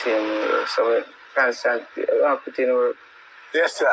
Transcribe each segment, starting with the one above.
same. So we constantly put in work. Yes, sir.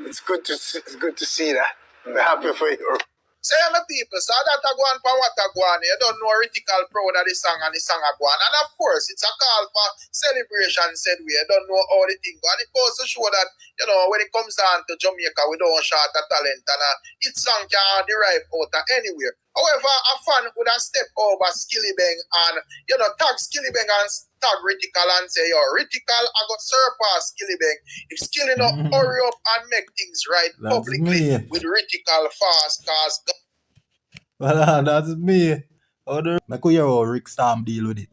It's good to see that. I'm happy for you. So my people, so that I go on for what I go on. You don't know Rytikal proud of the song and the song I go on. And of course, it's a call for celebration, said we. You don't know how the thing go. And it goes to show that, you know, when it comes down to Jamaica, we don't short of talent. And its song can derive out of anywhere. However, a fan would have stepped over Skillibeng and, you know, tag Skillibeng and tag Rytikal and say, yo, Rytikal, I got surpass Skillibeng. If Skilly not hurry up and make things right publicly with Rytikal fast, cause well, that's me. Make we hear how RicStorm deal with it.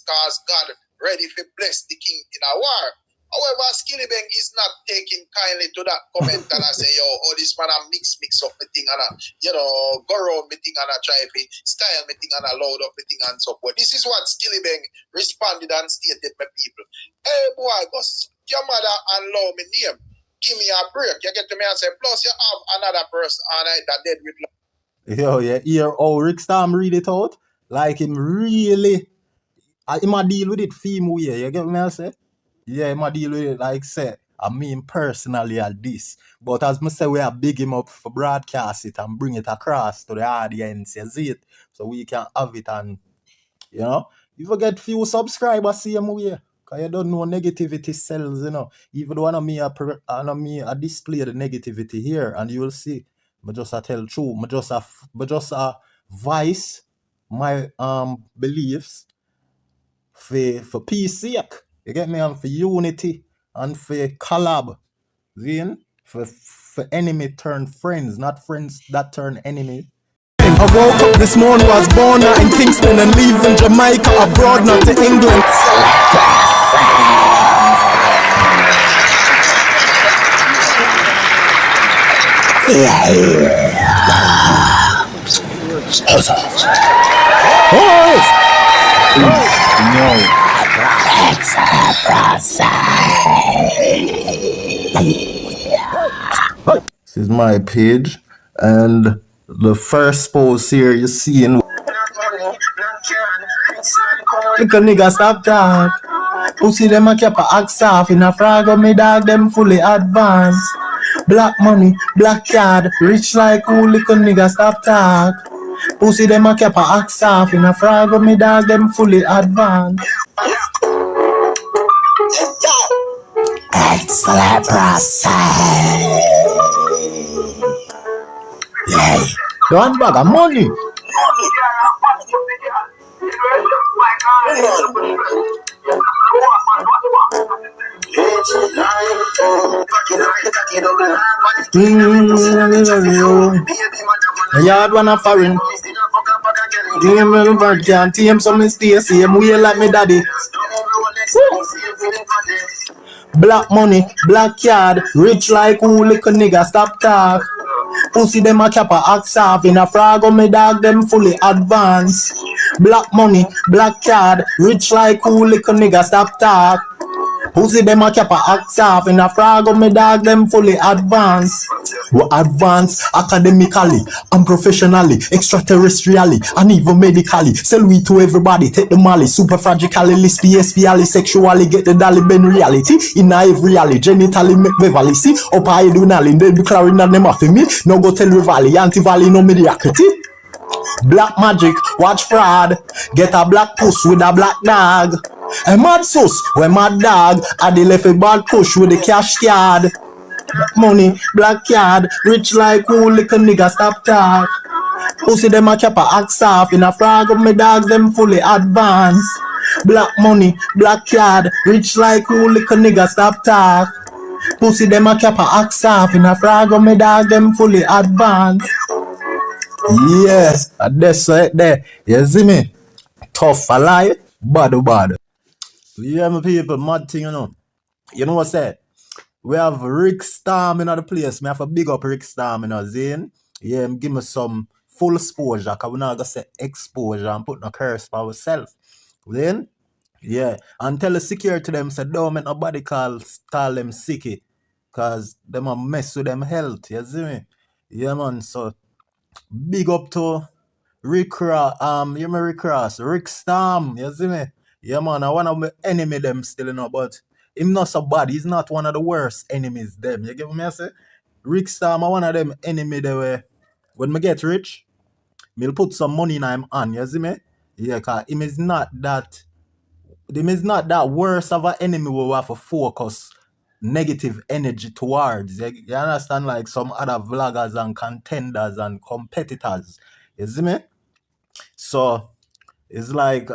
Cause God ready to bless the king in a war. However, Skillibeng is not taking kindly to that comment and I say, yo, oh, this man a mix up me thing and you know, go around me thing and try to style me thing and load up me thing and so forth. This is what Skillibeng responded and stated, my people. Hey boy, go your mother and love me name. Give me a break. You get to me and say, plus you have another person and I that dead with love. Yo, yeah, hear how RicStorm read it out? Like him really, him a deal with it theme way, you get me I say? Yeah, him a deal with it like say, I mean personally at this. But as I say, we are big him up for broadcast it and bring it across to the audience, you see it? So we can have it and, you know, if you get few subscribers, see him way. Because you don't know negativity sells, you know. Even though I display the negativity here and you will see. But just I tell true, but just voice my beliefs for peace sake. You get me? And for unity and for collab. See? For enemy turn friends, not friends that turn enemy. I woke up this morning, was born out in Kingston and leaving Jamaica abroad, not to England. This is my page, and the first post here you see in. Look a nigga stop talk. Pussy them a keep a axe off in a frag of me dog them fully advanced. Black money, black card, rich like who little nigga stop talk. Pussy them a keep a axe off in a frag of me dog them fully advanced. It's Leprosy. Yeah. Don't bag of money. Yard one a foreign. Game little bird can't tame some stay same way like me daddy. Black money, black card, rich like who little nigga stop talk. Pussy them a cap a axe off in a frag of me dog them fully advanced. Black money, black card, rich like who little nigga stop talk. Pussy them a cap a axe off in a frag of me dog them fully advanced. We advance academically and professionally, extraterrestrially and even medically. Sell we to everybody, take the molly, super fragically, PSPally, sexually, get the dolly ben reality. In every alley, genitally make Beverly see. Up I do nally, they be claring that them off me. No go tell Rivali, anti-valley no mediocrity. Black magic, watch fraud. Get a black puss with a black dog. A mad sus, when mad dog. I they left a bad push with a cash card. Black money, black card, rich like who little nigga stop talk. Pussy them a cap a axe off in a frag of me dogs them fully advanced. Black money, black card, rich like who little nigga stop talk. Pussy them a cap a axe off in a frag of me dogs them fully advanced. Yes, that's right there. You see me? Tough a lie, bad. Yeah, my people, mad thing, you know. You know what I said? We have RicStorm in the place. Me have a big up RicStorm, you know, Zane. Yeah, give me some full exposure, because we're not going to say exposure and put no curse for ourselves. Then, yeah, and tell the security them, say, don't make nobody call them sicky, because them a mess with them health, you see me? Yeah, man, so big up to RicStorm, you see me? Yeah, man, I one of my enemy them still, but him not so bad. He's not one of the worst enemies them. You get what me I say? RicStorm are one of them enemy they were when me get rich, me'll put some money in him hand, you see me? Yeah, cause him is not that worse of an enemy we have to focus negative energy towards. You understand? Like some other vloggers and contenders and competitors. You see me? So it's like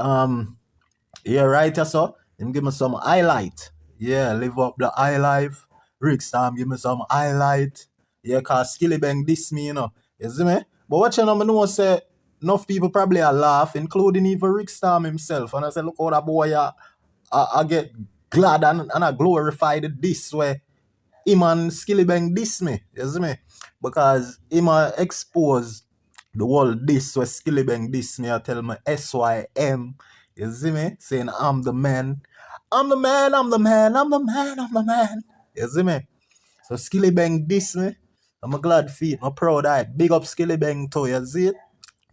yeah, right, so him give me some highlight. Yeah, live up the high life. RicStorm give me some highlight. Yeah, cause Skillibeng diss me, You see me? But what you know say enough people probably a laugh, including even RicStorm himself. And I say, look how that boy I get glad and I glorified this way. Him and Skillibeng diss me, you see me? Because him expose the world this where Skillibeng diss me, I tell me SYM, you see me? Saying I'm the man. I'm the man, I'm the man, I'm the man, I'm the man. You see me? So Skillibeng diss me. I'm a glad feet, I'm proud of it. Big up Skillibeng too, you see it?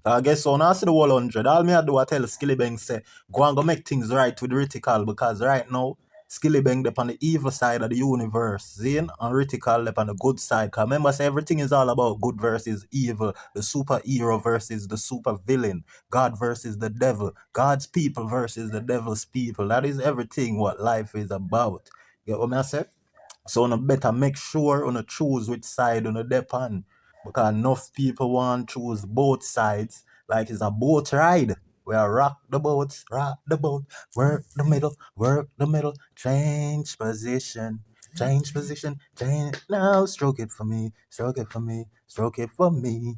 I guess so now I see the whole 100. All me I do I tell Skillibeng say, go and go make things right with Rytikal because right now, Skillibeng they on the evil side of the universe. Zane and Rytikal they on the good side. Cause remember say everything is all about good versus evil, the superhero versus the super villain, God versus the devil, God's people versus the devil's people. That is everything what life is about. Get what me I say? So you better make sure you choose which side you depend. Because enough people want to choose both sides. Like it's a boat ride. Where rock the boat, work the middle, change position, change. Now stroke it for me, stroke it for me, stroke it for me.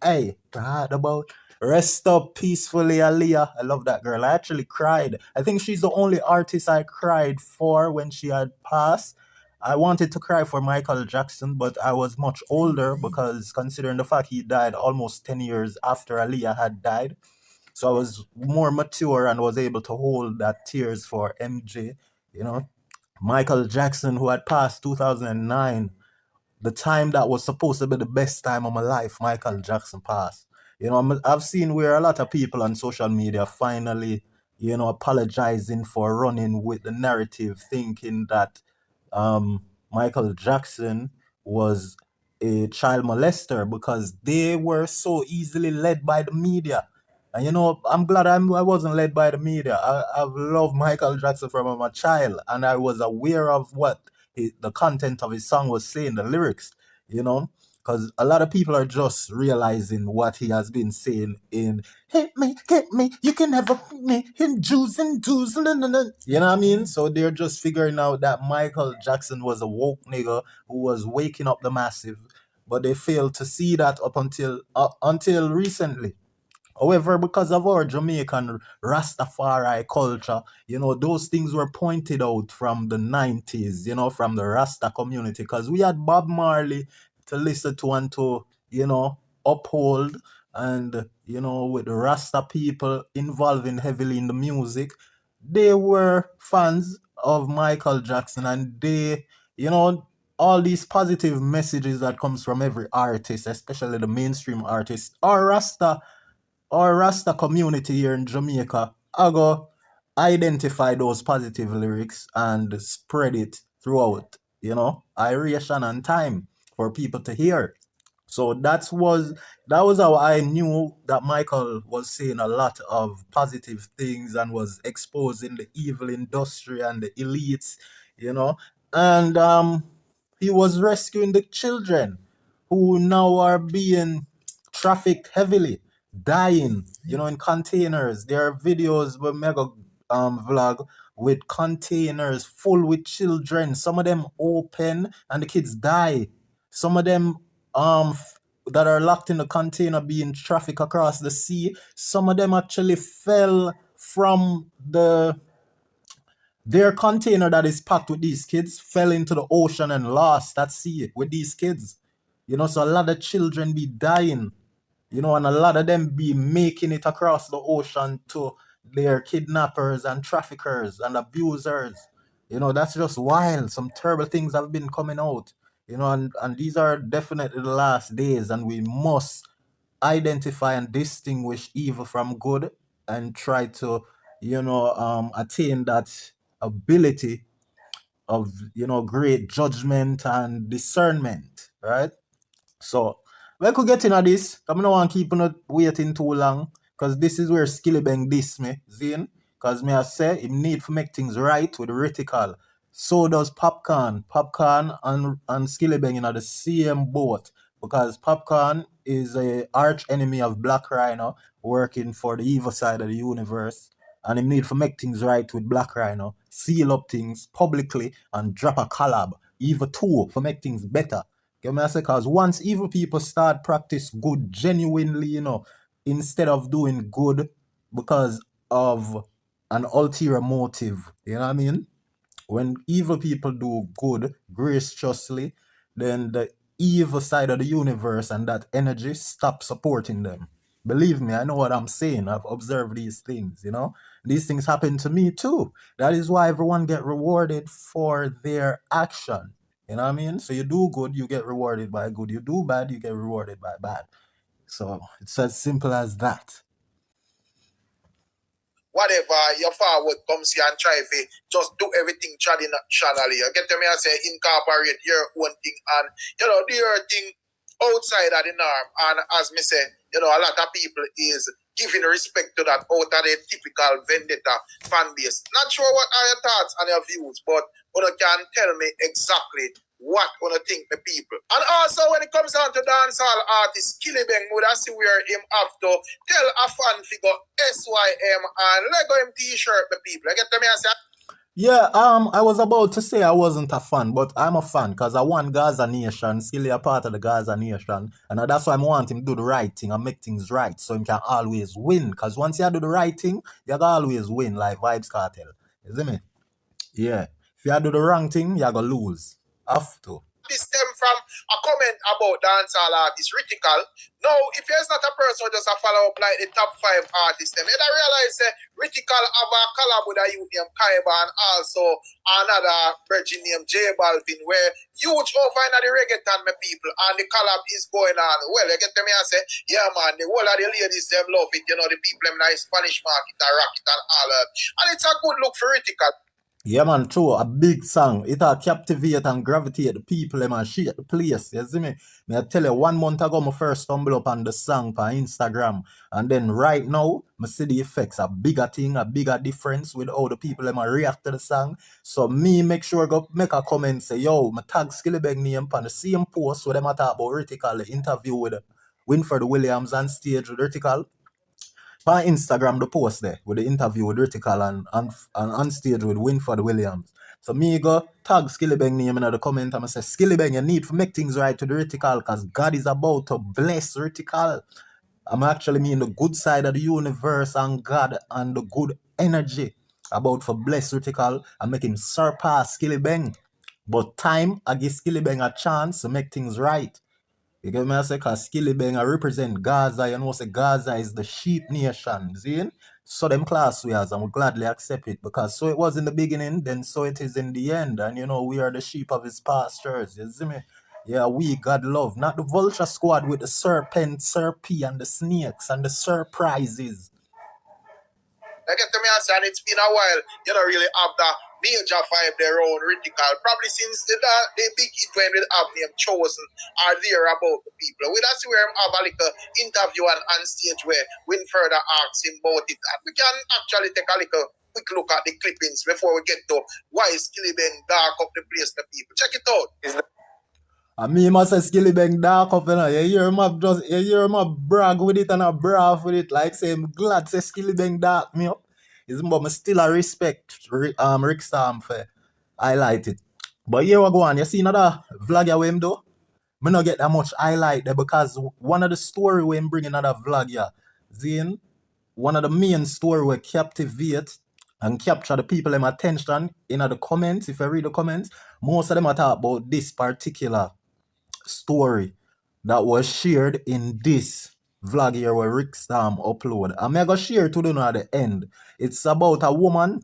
Hey, rock the boat. Rest up peacefully, Aaliyah. I love that girl. I actually cried. I think she's the only artist I cried for when she had passed. I wanted to cry for Michael Jackson, but I was much older because considering the fact he died almost 10 years after Aaliyah had died. So I was more mature and was able to hold that tears for MJ, you know. Michael Jackson, who had passed 2009, the time that was supposed to be the best time of my life, Michael Jackson passed. I've seen where a lot of people on social media finally, apologizing for running with the narrative, thinking that Michael Jackson was a child molester because they were so easily led by the media. And I'm glad I wasn't led by the media. I've loved Michael Jackson from I'm a child, and I was aware of what the content of his song was saying, the lyrics, because a lot of people are just realizing what he has been saying in "Hit me, get me, you can never beat me in Jews and Jews." You know what I mean? So they're just figuring out that Michael Jackson was a woke nigga who was waking up the massive, but they failed to see that up until recently. However, because of our Jamaican Rastafari culture, those things were pointed out from the 90s, from the Rasta community, because we had Bob Marley to listen to and to, uphold. And, with the Rasta people involving heavily in the music, they were fans of Michael Jackson, and they, all these positive messages that comes from every artist, especially the mainstream artists, or Rasta community here in Jamaica, I go identify those positive lyrics and spread it throughout, aeration and time for people to hear. So that was how I knew that Michael was saying a lot of positive things and was exposing the evil industry and the elites, and he was rescuing the children who now are being trafficked heavily, dying, in containers. There are videos where mega vlog with containers full with children. Some of them open and the kids die. Some of them that are locked in the container being trafficked across the sea. Some of them actually fell from their container that is packed with these kids, fell into the ocean and lost at sea with these kids. So a lot of children be dying, and a lot of them be making it across the ocean to their kidnappers and traffickers and abusers. That's just wild. Some terrible things have been coming out, and these are definitely the last days, and we must identify and distinguish evil from good and try to attain that ability of, great judgment and discernment, right? So we could get into this. I don't want to keep on waiting too long, because this is where Skillibeng diss me, Zine. Because me I say him need to make things right with Rytikal. So does Popcorn. Popcorn and Skillibeng in the same boat. Because Popcorn is a arch enemy of Black Rhino, working for the evil side of the universe. And him need to make things right with Black Rhino, seal up things publicly and drop a collab. Evil 2 for make things better. Get me I say, because once evil people start practice good genuinely, instead of doing good because of an ulterior motive, you know what I mean? When evil people do good graciously, then the evil side of the universe and that energy stop supporting them. Believe me, I know what I'm saying. I've observed these things, These things happen to me too. That is why everyone get rewarded for their action. You know what I mean? So you do good, you get rewarded by good. You do bad, you get rewarded by bad. So it's as simple as that. Whatever your forward comes here and try to just do everything traditionally. You get to me, I say incorporate your own thing and do your thing outside of the norm. And as me say, a lot of people is giving respect to that out of the typical vendetta fan base. Not sure what are your thoughts and your views, but you can tell me exactly what you think the people. And also when it comes down to dancehall artist, Skillibeng would I see where him have to tell a fan figure SYM and Lego him t-shirt the people. You get to me, I say. Yeah, I was about to say I wasn't a fan, but I'm a fan because I want Gaza Nation, still a part of the Gaza Nation, and that's why I want him to do the right thing and make things right so he can always win. Because once you do the right thing, you can always win, like Vybz Kartel. You see me? Yeah. If you do the wrong thing, you're going to lose. Have to. This stem from a comment about dancehall artist Rytikal. Now, if there's not a person who just a follow up like the top 5 artists, then you realize Rytikal have a collab with a youth named Kaiba and also another virgin named J Balvin, where huge over in the reggaeton my people, and the collab is going on. Well, you get to me and say, yeah man, the whole of the ladies them love it, the people them in the Spanish market and rock it and all that. And it's a good look for Rytikal. Yeah, man, true. A big song. It'll captivate and gravitate the people and shake the place. You see me? I tell you, 1 month ago, I first stumbled up on the song on Instagram. And then right now, I see the effects, a bigger thing, a bigger difference with how the people react to the song. So me make sure go make a comment, say, yo, I tag Skillibeng name on the same post where them talk about Rytikal, the interview with Winford Williams on stage with Rytikal. On Instagram, the post there with the interview with Rytikal and on stage with Winford Williams. So me go tag Skillibeng name in the comment and I say, Skillibeng, you need to make things right to the Rytikal because God is about to bless Rytikal. I'm actually mean the good side of the universe and God and the good energy about for bless Rytikal and make him surpass Skillibeng. But time, I give Skillibeng a chance to make things right. You get me? I say, because Skillibeng represent Gaza. You know, say Gaza is the sheep nation. See? So them class we has, and we gladly accept it. Because so it was in the beginning, then so it is in the end. And we are the sheep of his pastures. You see me? Yeah, we God love. Not the vulture squad with the serpent, serpy, and the snakes, and the surprises. I get to me and it's been a while, really have the major vibe their own Rytikal. Probably since the big hit when they have name chosen are there about the people. We that's where have a little interview and stage where Winford asks him about it. And we can actually take a little quick look at the clippings before we get to why Skillibeng dark up the place the people. Check it out. And me must say Skillibeng dark up, You hear him brag with it and a brag with it. Like say, I'm glad say Skillibeng dark me up. But I still a respect RicStorm for highlight it. But here we go on. You see another vlog where him do? Me not get that much highlight there because one of the story when bring another vlog here. Zine, one of the main story will captivate and capture the people in attention in the comments. If I read the comments, most of them are talk about this particular story that was shared in this vlog here where RicStorm upload. I'm going to share to them at the end. It's about a woman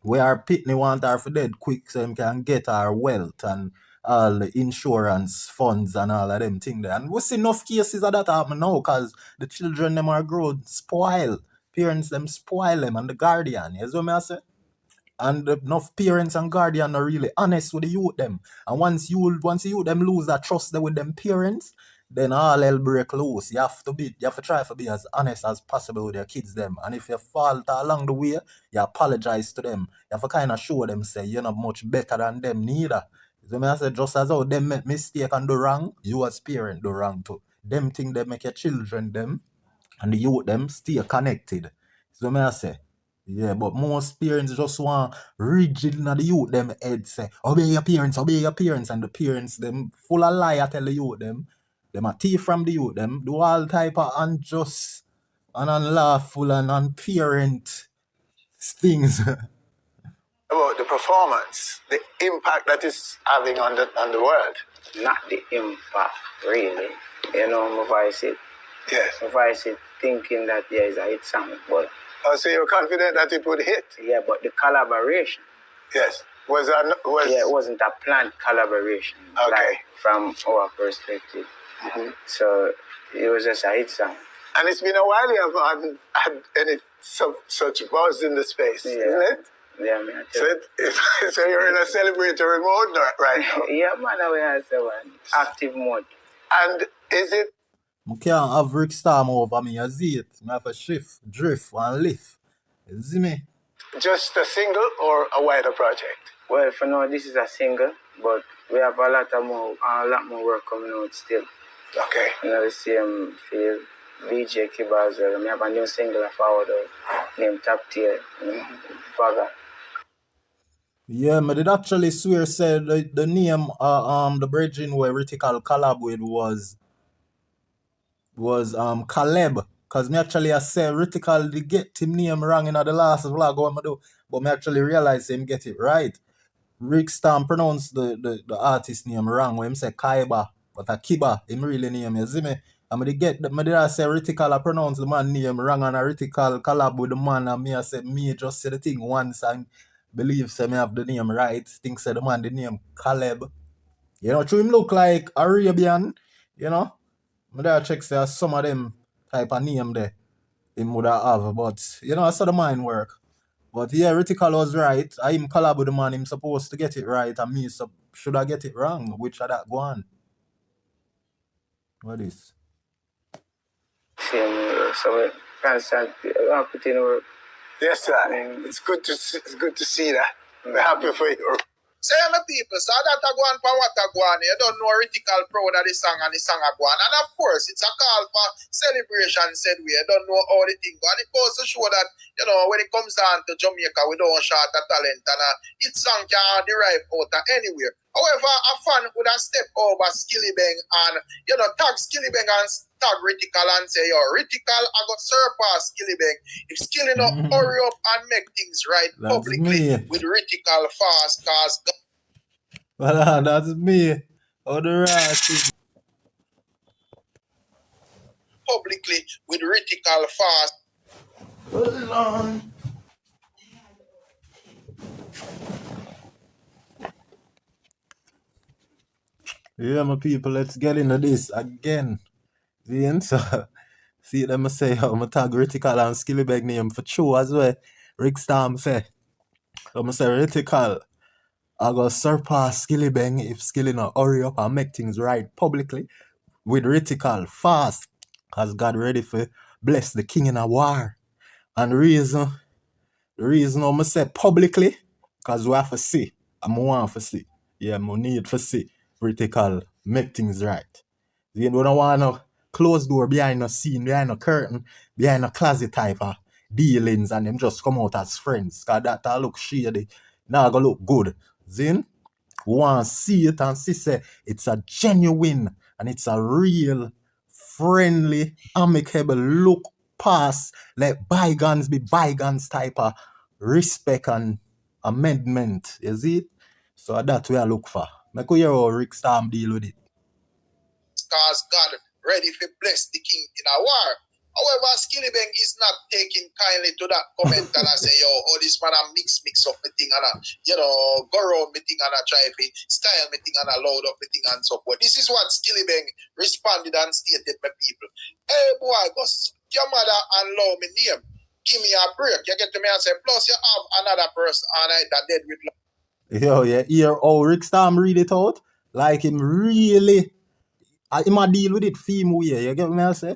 where her pitney want her for dead quick so he can get her wealth and all the insurance funds and all of them things there. And we see enough cases of that happen now because the children them are grown spoiled. Parents them spoil them and the guardian. You see what I say? And enough parents and guardian are really honest with the youth them. And once the youth them lose that trust with them parents, then all hell break loose. You have to try to be as honest as possible with your kids them. And if you falter along the way, you apologize to them. You have to kind of show them say you're not much better than them neither. So I say just as how them make mistake and do wrong, you as parent do wrong too. Them thing they make your children them and the youth them stay connected. So I say. Yeah, but most parents just want rigid in the youth them head say, obey your parents, and the parents them full of lie. I tell the youth them a thief from the youth them, do all type of unjust and unlawful and unparent things. About the performance, the impact that is having on the world. Not the impact, really. You know, my voice it. Yes. My voice it thinking that yeah, it's a hit song, but So you're confident that it would hit? yeah, but the collaboration. Yes. Yeah, it wasn't a planned collaboration. Okay. Like, from our perspective. So it was just a hit song. And it's been a while you haven't had any such buzz in the space, Yeah. isn't it? Yeah, man. So you're in a celebratory mode right now. Yeah, man, we have one active mode. And is it I can't have RicStorm over me, you see it. I have a shift, drift, and lift. You see me? just a single or a wider project? Well, for now, this is a single, but we have a lot more work coming out still. Okay. You know, the same field. BJ Kiba as well. We have a new single forward named Top Tier, Faga. Yeah, I did actually swear said the name the bridging where Rytikal collab with was Caleb. Cause me actually I said Rytikal did get him name wrong in the last vlog what I do. But me actually realized him get it right. RicStorm pronounced the artist name wrong when him say Kaiba, but a Kiba, him really name, you see me? And I did I say Rytikal I pronounce the man name wrong and a Rytikal collab with the man and me I said me just say the thing once and believe say me have the name right. Think say the man the name Caleb. You know, to him look like Arabian, you know. I there check say some of them type of name there him would have, but you know I saw the mind work. But yeah, Rytikal was right. I him collab with the man, him supposed to get it right, and me should I get it wrong? Which of that go on? What is? So we constantly put in work. Yes, sir. It's good to see that. I'm happy for you. Say my people, so that I go on for what I go on. You don't know Rytikal proud of the song and the song I go on. And of course, it's a call for celebration, said we. You don't know how the thing go. And it goes to show that, you know, when it comes down to Jamaica, we don't short a talent. And its song can derive out of anywhere. However, a fan would have stepped over Skillibeng and, you know, tag Skillibeng and tag Rytikal and say, yo, Rytikal, I got surpass Skillibeng. If Skilly not hurry up and make things right That's publicly me. with Rytikal fast, cause Well, that's me. Oh, the right. publicly with Rytikal fast. Hold on. Yeah, my people, let's get into this again. See them say how I'm tag Rytikal and Skillibeng name for true as well. RicStorm say. I'm say Rytikal. I go surpass Skillibeng if Skilly not hurry up and make things right publicly with Rytikal fast. Cause God ready for bless the king in a war. And the reason I'm say publicly, cause we have to see. I'm want to see. Yeah, I need to see Rytikal make things right. You don't want no closed door behind no scene, behind no curtain, behind a closet type of dealings and them just come out as friends. Cause that look shady. Now gonna look good. Zin? We want to see it and see say it's a genuine and it's a real friendly, amicable look past let bygones be bygones type of respect and amendment. You see it? So that's what I look for. Make we hear how RicStorm deal with it. Cause God ready to bless the king in a war. However, Skillibeng is not taking kindly to that comment and I say, yo, oh, this man a mix up me thing and you know, go around me thing and try to style me thing and load up me thing and so forth. This is what Skillibeng responded and stated, my people. Hey boy, go suck your mother and love me name. give me a break. You get to me and say, plus you have another person and I that dead with love. Yo, yeah, hear how RicStorm read it out? Like him really, him a deal with it theme way, you get me I say?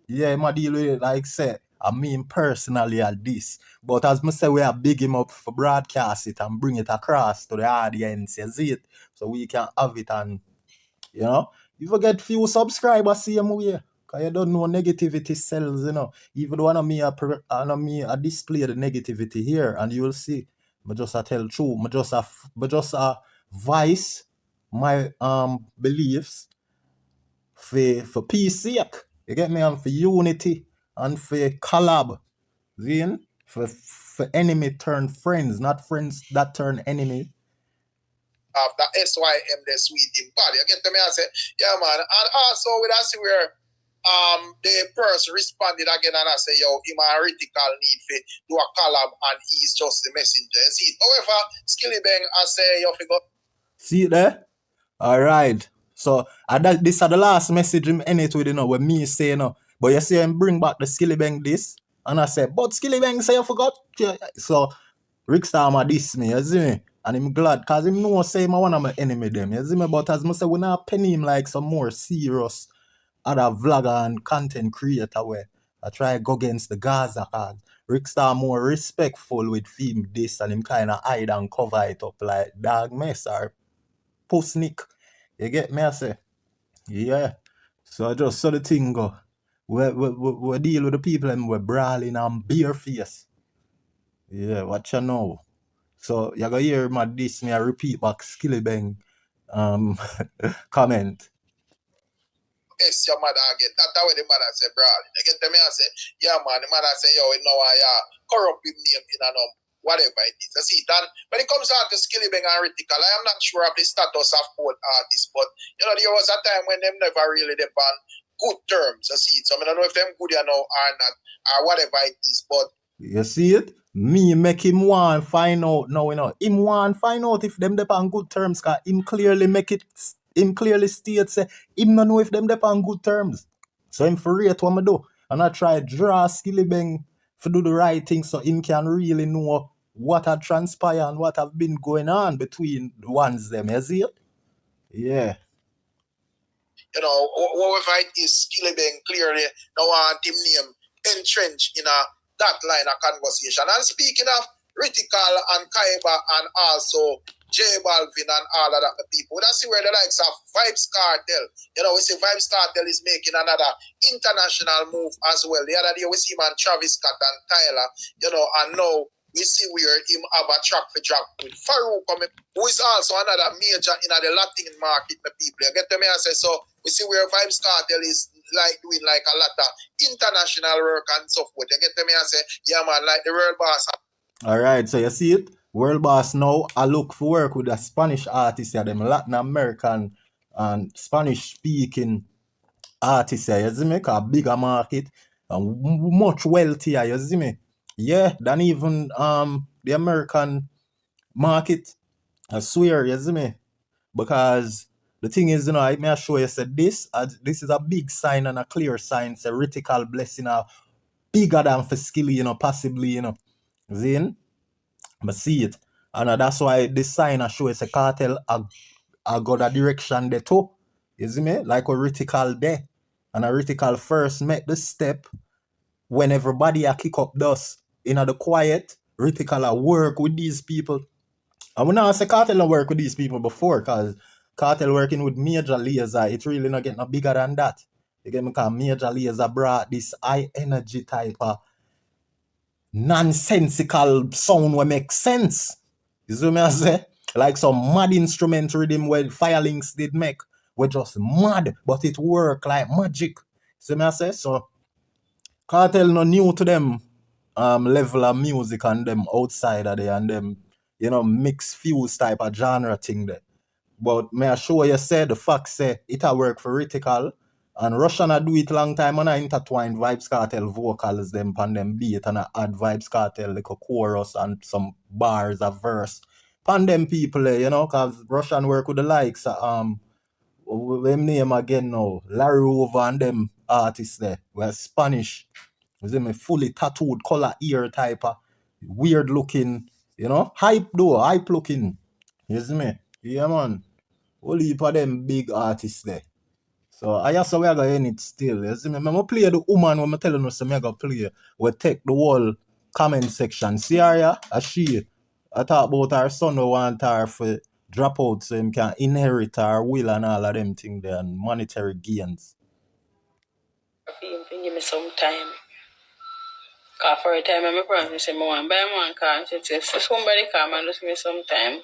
Yeah, him a deal with it like say, I mean personally at this. But as me say, we are big him up for broadcast it and bring it across to the audience, you see it? So we can have it and, you know, you forget few subscribers same way. Cause you don't know negativity sells, you know. Even when I display the negativity here and you will see. I just a tell true. I just a voice my beliefs for peace sake. You get me? And for unity and for collab. See? For enemy turn friends, not friends that turn enemy. After SYM the sweet in body. You get to me and say, yeah man. And also with us where the person responded again and I say, yo, him and Rytikal need to do a collab and he's just the messenger. You see, however, Skillibeng I say you figure. See it there? Alright. So this is the last message him end it with, you know, with me say, you know. But you see him bring back the Skillibeng this. And I said, but Skillibeng say you forgot. So RicStorm diss me, you see me? And I'm glad, cause him know say him one of my enemy them, you see me? But as I say, we not penny him like some more serious other vlogger and content creator where I try to go against the Gaza cause RicStorm more respectful with him this and him kind of hide and cover it up like dog mess or pussnick. You get me I say? Yeah. So I just saw the thing go. We deal with the people and we're brawling and bare face. Yeah, what you know. So you gonna hear my this me I repeat back Skillibeng comment. Yes, your mother again. That's how the mother say, bro. You get to me and say, yeah man, the mother say, yo, you know I corrupt him name in a whatever it is. You see that when it comes out to Skillibeng and Rytikal, I am not sure of the status of both artists, but you know, there was a time when them never really depend good terms. You see, so I don't know if them good you know or not, or whatever it is, but you see it? Me make him want find out now, you know. Him want find out if them dep on good terms, cause him clearly states say him no know if them dep on good terms. So him for rate what I do. And I try draw Skillibeng to do the right thing so him can really know what had transpired and what have been going on between the ones them, you see it? Yeah. You know, whatever it is, Skillibeng clearly no want him name entrenched in that line of conversation. And speaking of Rytikal and Kaiba and also J Balvin and all of that people, we don't see where the likes of Vybz Kartel. You know, we see Vybz Kartel is making another international move as well. The other day we see man Travis Scott and Tyler, you know, and now we see where him have a track for drop with Farouk, who is also another major in the Latin market, the people. You get to me and say, so we see where Vybz Kartel is like doing like a lot of international work and so forth. You get to me and say, yeah man, like the world boss. Alright, so you see it? World boss now I look for work with a Spanish artist here, them Latin American and Spanish speaking artists here, you see me? A bigger market and much wealthier, you see me? Yeah, than even the American market. I swear, you see me? Because the thing is, you know, I may show you said this is a big sign and a clear sign. It's a Rytikal blessing bigger than for Skilly, you know, possibly, you know. Then I see it. And that's why this sign I show you a cartel I got a direction there too. You see me? Like a Rytikal there. And a Rytikal first met the step when everybody a kick up dust in the quiet. Rytikal a work with these people. I would not say Kartel not work with these people before, because Kartel working with Major Lazer, it really not getting no bigger than that. You get me? Because Major Lazer brought this high energy type of nonsensical sound that makes sense. You see what I say? Like some mad instrument rhythm where Firelinks did make were just mad, but it work like magic. See what I say? So Kartel no new to them level of music and them outside of there and them, you know, mixed fuse type of genre thing there. But may I show you say the fact say it a work for Rytikal and Russian a do it long time and I intertwine Vybz Kartel vocals them pan them beat and I add Vybz Kartel like a chorus and some bars a verse. Pan them people, you know, cause Russian work with the likes them name again now, Larry Over and them artists there were Spanish You see me? Fully tattooed, color ear type of weird looking, you know? Hype though, hype looking. You see me? Yeah, man. Whole heap of them big artists there. So I just say we are going to end it still. You see me? I'm play the woman when I'm telling you, so I'm going to play. We take the whole comment section. See her, yeah? She. I talk about her son who want her for drop out so him can inherit her will and all of them things there and monetary gains. Give me some time. Cause for a time I promise him I want to buy one car. She says, so somebody come and just give me some time.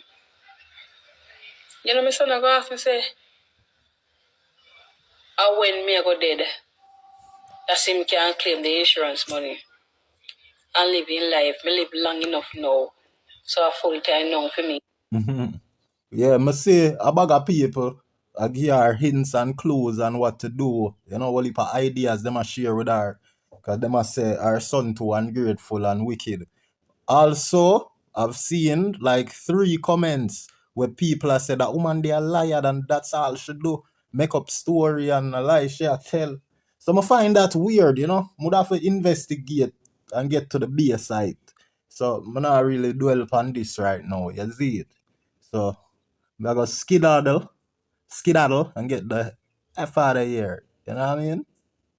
You know, my son I go ask me say, how when me I go dead, that's him can claim the insurance money and live in life. Me live long enough now. So a full time now for me. Yeah, I say a bag of people I give her hints and clues and what to do. You know, all heap of ideas them a share with her. Because them a say her son too ungrateful and wicked. Also, I've seen like 3 comments where people have said that woman they a liar and that's all she do. Make up story and a lie she a tell. So I find that weird, you know. Would have to investigate and get to the base side. So I'm not really dwell upon this right now. You see it? So I go skedaddle and get the F out of here. You know what I mean?